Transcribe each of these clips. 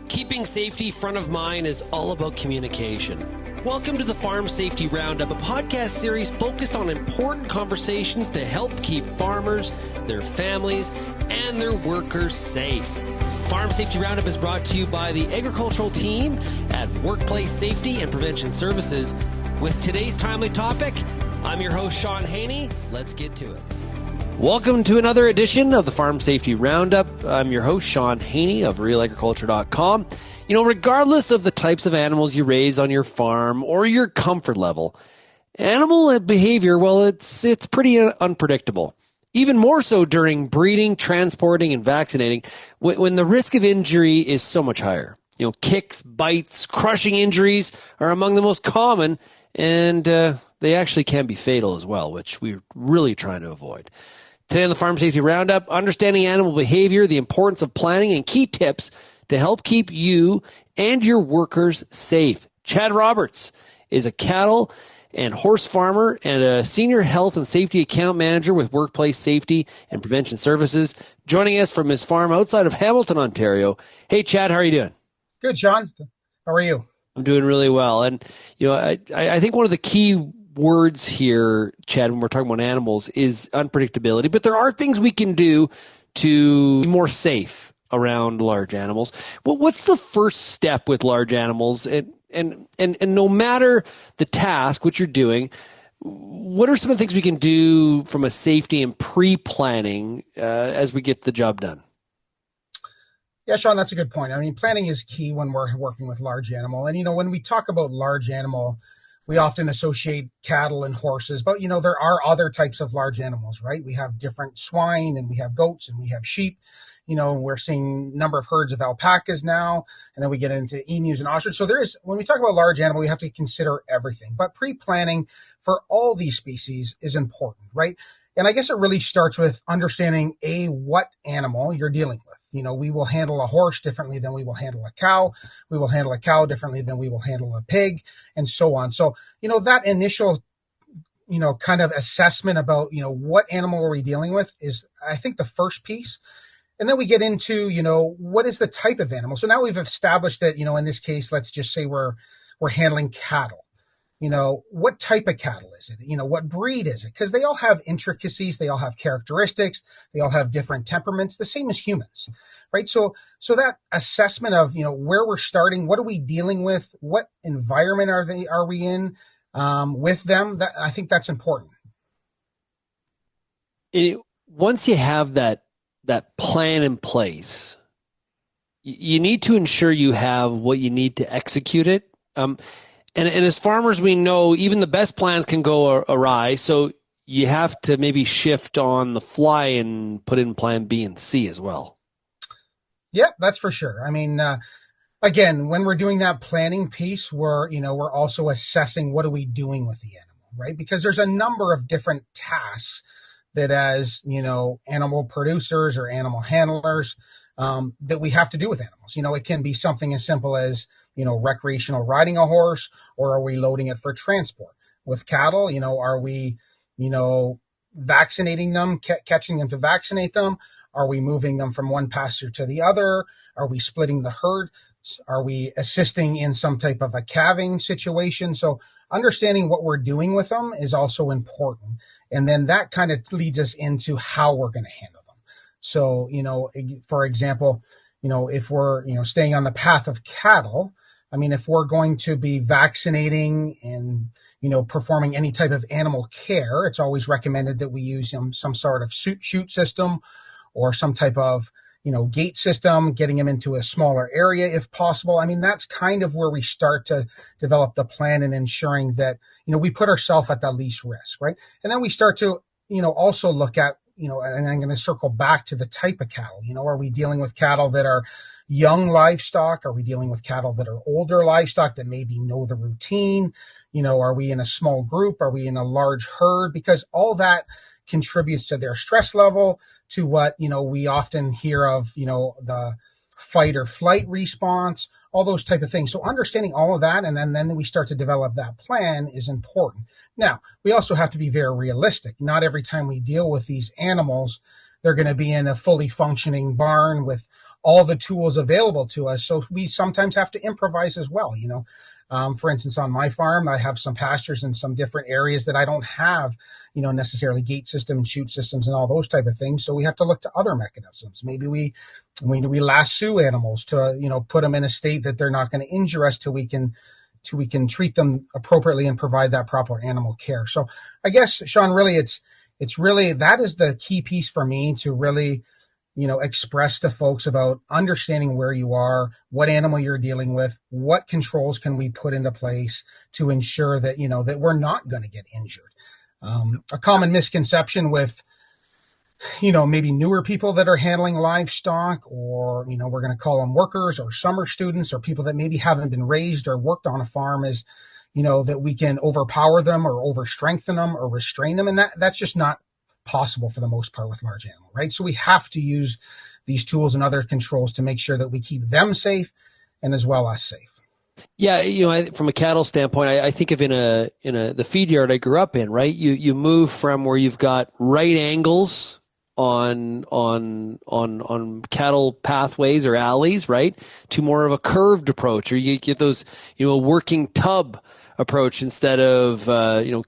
Keeping safety front of mind is all about communication. Welcome to the Farm Safety Roundup, a podcast series focused on important conversations to help keep farmers, their families, and their workers safe. Farm Safety Roundup is brought to you by the agricultural team at Workplace Safety and Prevention Services. With today's timely topic, I'm your host, Shaun Haney. Let's get to it. Welcome to another edition of the Farm Safety Roundup. I'm your host, Shaun Haney of RealAgriculture.com. You know, regardless of the types of animals you raise on your farm or your comfort level, animal behavior, well, it's pretty unpredictable. Even more so during breeding, transporting, and vaccinating, when the risk of injury is so much higher. You know, kicks, bites, crushing injuries are among the most common, and they actually can be fatal as well, which we're really trying to avoid. Today on the Farm Safety Roundup, understanding animal behavior, the importance of planning, and key tips to help keep you and your workers safe. Chad Roberts is a cattle and horse farmer and a senior health and safety account manager with Workplace Safety and Prevention Services, joining us from his farm outside of Hamilton, Ontario. Hey, Chad, how are you doing? Good, Shaun. How are you? I'm doing really well. And, you know, I think one of the key words here, Chad, when we're talking about animals is unpredictability, but there are things we can do to be more safe around large animals. Well, what's the first step with large animals? And no matter the task, what you're doing, what are some of the things we can do from a safety and pre-planning as we get the job done? Yeah, Shaun, that's a good point. I mean, planning is key when we're working with large animal. And, you know, when we talk about large animal, we often associate cattle and horses, but, you know, there are other types of large animals, right? We have different swine and we have goats and we have sheep. You know, we're seeing a number of herds of alpacas now, and then we get into emus and ostriches. So when we talk about large animal, we have to consider everything. But pre-planning for all these species is important, right? And I guess it really starts with understanding, what animal you're dealing with. You know, we will handle a horse differently than we will handle a cow. We will handle a cow differently than we will handle a pig, and so on. So, you know, that initial, you know, kind of assessment about, you know, what animal are we dealing with is, I think, the first piece. And then we get into, you know, what is the type of animal? So now we've established that, you know, in this case, let's just say we're handling cattle. You know, what type of cattle is it? You know, what breed is it? Because they all have intricacies, they all have characteristics, they all have different temperaments, the same as humans, right? So that assessment of, you know, where we're starting, what are we dealing with, what environment are we in with them? I think that's important. Once you have that plan in place, you need to ensure you have what you need to execute it. And as farmers, we know even the best plans can go awry. So you have to maybe shift on the fly and put in plan B and C as well. Yeah, that's for sure. I mean, again, when we're doing that planning piece, we're also assessing what are we doing with the animal, right? Because there's a number of different tasks that as, you know, animal producers or animal handlers that we have to do with animals. You know, it can be something as simple as, you know, recreational riding a horse, or are we loading it for transport? With cattle, you know, are we, you know, vaccinating them, catching them to vaccinate them? Are we moving them from one pasture to the other? Are we splitting the herd? Are we assisting in some type of a calving situation? So understanding what we're doing with them is also important. And then that kind of leads us into how we're going to handle them. So, you know, for example, you know, if we're, you know, staying on the path of cattle, I mean, if we're going to be vaccinating and, you know, performing any type of animal care, it's always recommended that we use some sort of chute system or some type of, you know, gate system, getting them into a smaller area if possible. I mean, that's kind of where we start to develop the plan and ensuring that, you know, we put ourselves at the least risk, right? And then we start to, you know, also look at, you know, and I'm going to circle back to the type of cattle. You know, are we dealing with cattle that are young livestock? Are we dealing with cattle that are older livestock that maybe know the routine? You know, are we in a small group? Are we in a large herd? Because all that contributes to their stress level, to what, you know, we often hear of, you know, the fight or flight response, all those type of things. So understanding all of that, and then we start to develop that plan is important. Now, we also have to be very realistic. Not every time we deal with these animals, they're going to be in a fully functioning barn with all the tools available to us. So we sometimes have to improvise as well. For instance, on my farm, I have some pastures in some different areas that I don't have, necessarily gate system and chute systems and all those type of things. So we have to look to other mechanisms. Maybe we lasso animals to, put them in a state that they're not going to injure us till we can treat them appropriately and provide that proper animal care. So I guess, Shaun, really, it's really, that is the key piece for me to really, express to folks about understanding where you are, what animal you're dealing with, what controls can we put into place to ensure that, that we're not going to get injured. A common misconception with, maybe newer people that are handling livestock, or, we're going to call them workers or summer students or people that maybe haven't been raised or worked on a farm, is, that we can overpower them or over strengthen them or restrain them. And that's just not possible for the most part with large animal, right? So we have to use these tools and other controls to make sure that we keep them safe and as well as safe. Yeah, from a cattle standpoint, I think of in the feed yard I grew up in, right? You move from where you've got right angles on cattle pathways or alleys, right, to more of a curved approach, or you get those, a working tub approach instead of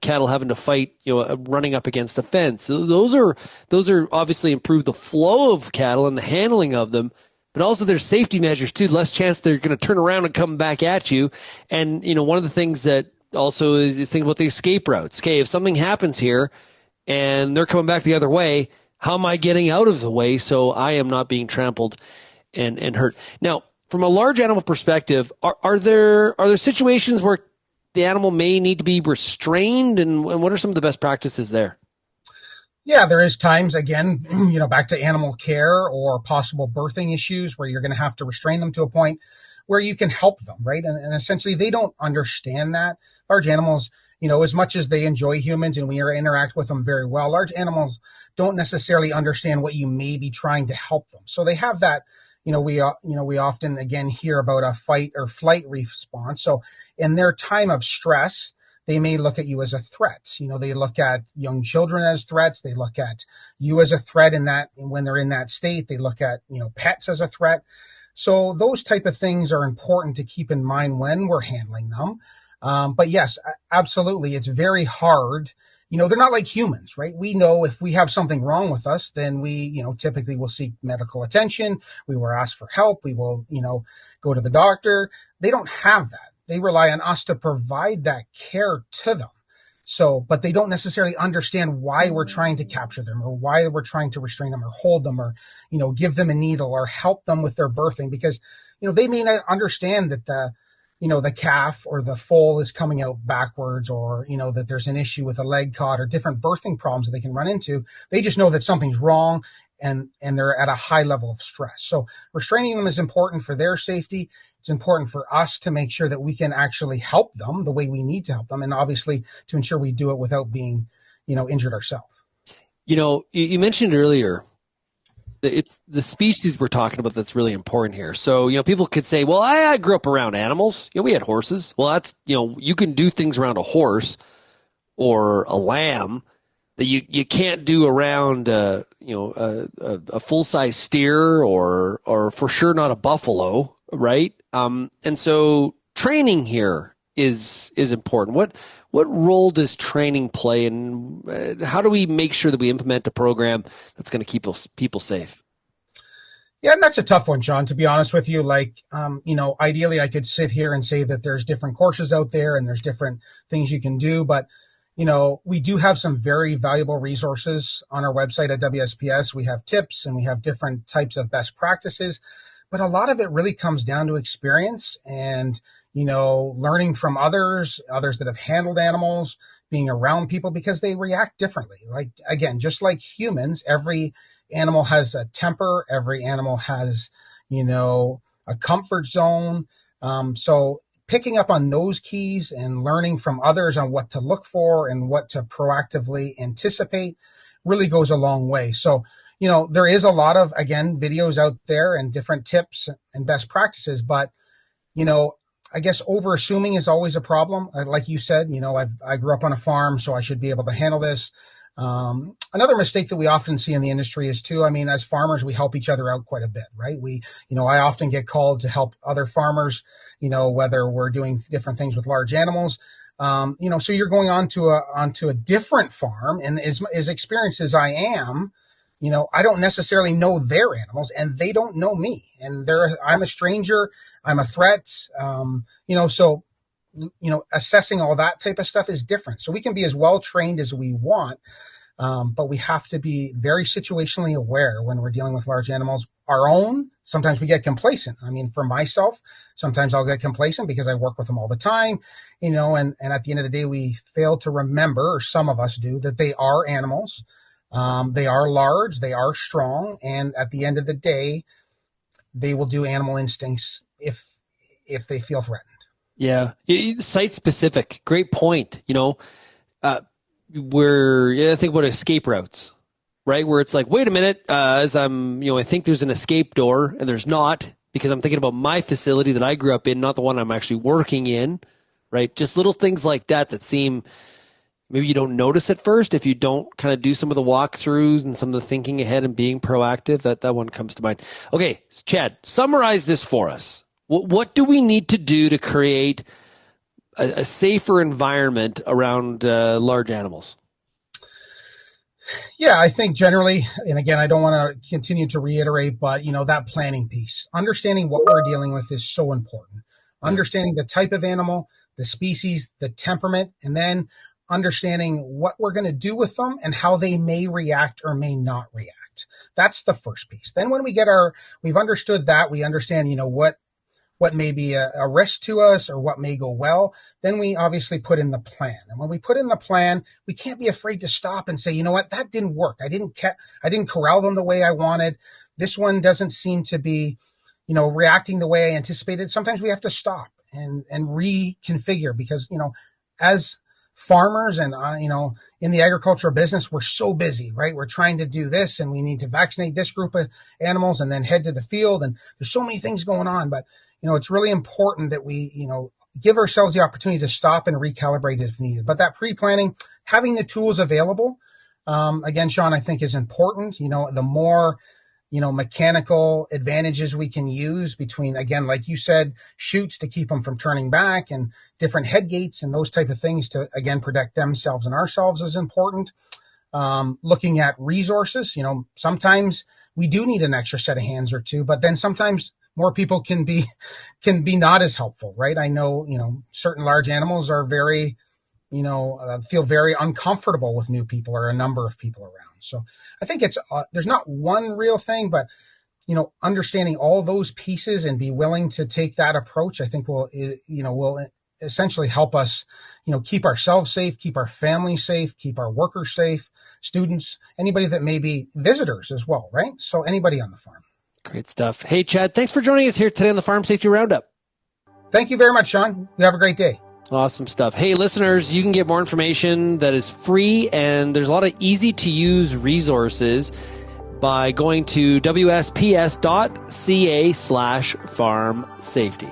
cattle having to fight, running up against a fence. So those are obviously improve the flow of cattle and the handling of them, but also there's safety measures too. Less chance they're going to turn around and come back at you. And one of the things that also is think about the escape routes. Okay, if something happens here and they're coming back the other way, how am I getting out of the way so I am not being trampled and hurt? Now, from a large animal perspective, are there situations where the animal may need to be restrained, and what are some of the best practices there? Yeah, there is times, again, back to animal care or possible birthing issues where you're going to have to restrain them to a point where you can help them, right? And essentially they don't understand that. Large animals, as much as they enjoy humans and we interact with them very well, large animals don't necessarily understand what you may be trying to help them. So they have that, we often, again, hear about a fight or flight response. So in their time of stress, they may look at you as a threat. They look at young children as threats. They look at you as a threat when they're in that state. They look at, pets as a threat. So those type of things are important to keep in mind when we're handling them. But yes, absolutely. It's very hard. They're not like humans, right? We know if we have something wrong with us, then we, typically will seek medical attention. We will ask for help. We will, go to the doctor. They don't have that. They rely on us to provide that care to them. So, but they don't necessarily understand why we're trying to capture them or why we're trying to restrain them or hold them or, give them a needle or help them with their birthing, because, they may not understand that the calf or the foal is coming out backwards, or, that there's an issue with a leg caught or different birthing problems that they can run into. They just know that something's wrong and they're at a high level of stress. So restraining them is important for their safety. It's important for us to make sure that we can actually help them the way we need to help them, and obviously to ensure we do it without being, injured ourselves. You mentioned earlier that it's the species we're talking about that's really important here. So, people could say, well, I grew up around animals. We had horses. Well, that's, you can do things around a horse or a lamb that you can't do around, a full-size steer or for sure not a buffalo, right? And so training here is important. What role does training play, and how do we make sure that we implement a program that's going to keep people safe? Yeah, and that's a tough one, Shaun, to be honest with you. Ideally I could sit here and say that there's different courses out there and there's different things you can do, but we do have some very valuable resources on our website at WSPS. We have tips and we have different types of best practices, but a lot of it really comes down to experience and, learning from others that have handled animals, being around people, because they react differently. Like, again, just like humans, every animal has a temper. Every animal has, a comfort zone. So picking up on those keys and learning from others on what to look for and what to proactively anticipate really goes a long way. So, there is a lot of, again, videos out there and different tips and best practices, but, I guess over assuming is always a problem. Like you said, I grew up on a farm, so I should be able to handle this. Another mistake that we often see in the industry is too, I mean, as farmers, we help each other out quite a bit, right? I often get called to help other farmers, whether we're doing different things with large animals. So you're going onto a different farm, and as experienced as I am, I don't necessarily know their animals, and they don't know me, and I'm a stranger, I'm a threat, so assessing all that type of stuff is different. So we can be as well trained as we want, but we have to be very situationally aware when we're dealing with large animals. Our own, sometimes we get complacent. I mean, for myself, sometimes I'll get complacent because I work with them all the time, and at the end of the day, we fail to remember, or some of us do, that they are animals. They are large, they are strong, and at the end of the day, they will do animal instincts if they feel threatened. Yeah, site specific. Great point. I think about escape routes, right? Where it's like, wait a minute, as I think there's an escape door, and there's not, because I'm thinking about my facility that I grew up in, not the one I'm actually working in, right? Just little things like that seem, maybe you don't notice at first if you don't kind of do some of the walkthroughs and some of the thinking ahead and being proactive. That one comes to mind. Okay, Chad, summarize this for us. What do we need to do to create a safer environment around large animals? Yeah, I think generally, and again, I don't want to continue to reiterate, but that planning piece, understanding what we're dealing with is so important. Understanding the type of animal, the species, the temperament, and then understanding what we're going to do with them and how they may react or may not react. That's the first piece. Then when we've understood that, we understand, what may be a risk to us or what may go well, then we obviously put in the plan. And when we put in the plan, we can't be afraid to stop and say, you know what, that didn't work. I didn't corral them the way I wanted. This one doesn't seem to be, reacting the way I anticipated. Sometimes we have to stop and reconfigure because, as farmers and, in the agricultural business, we're so busy, right? We're trying to do this and we need to vaccinate this group of animals and then head to the field. And there's so many things going on, but it's really important that we, give ourselves the opportunity to stop and recalibrate if needed. But that pre-planning, having the tools available, again, Shaun, I think is important. The more, mechanical advantages we can use between, again, like you said, chutes to keep them from turning back and different head gates and those type of things to, again, protect themselves and ourselves is important. Looking at resources, sometimes we do need an extra set of hands or two, but then sometimes more people can be not as helpful, right? I know, certain large animals are very, feel very uncomfortable with new people or a number of people around. So I think there's not one real thing, but, understanding all those pieces and be willing to take that approach, I think will essentially help us, keep ourselves safe, keep our families safe, keep our workers safe, students, anybody that may be visitors as well, right? So anybody on the farm. Great stuff. Hey, Chad, thanks for joining us here today on the Farm Safety Roundup. Thank you very much, Shaun. You have a great day. Awesome stuff. Hey, listeners, you can get more information that is free, and there's a lot of easy-to-use resources by going to WSPS.ca/farm safety.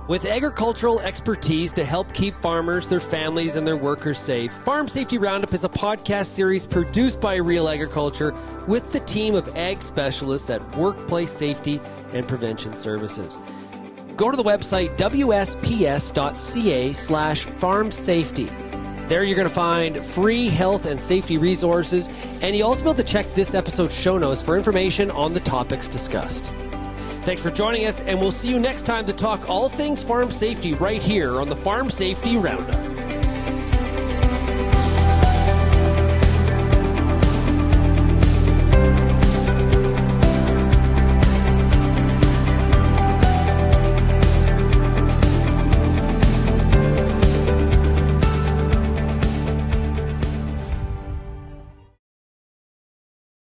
With agricultural expertise to help keep farmers, their families, and their workers safe, Farm Safety Roundup is a podcast series produced by Real Agriculture with the team of ag specialists at Workplace Safety and Prevention Services. Go to the website WSPS.ca/farm safety. There you're going to find free health and safety resources, and you'll also be able to check this episode's show notes for information on the topics discussed. Thanks for joining us, and we'll see you next time to talk all things farm safety right here on the Farm Safety Roundup.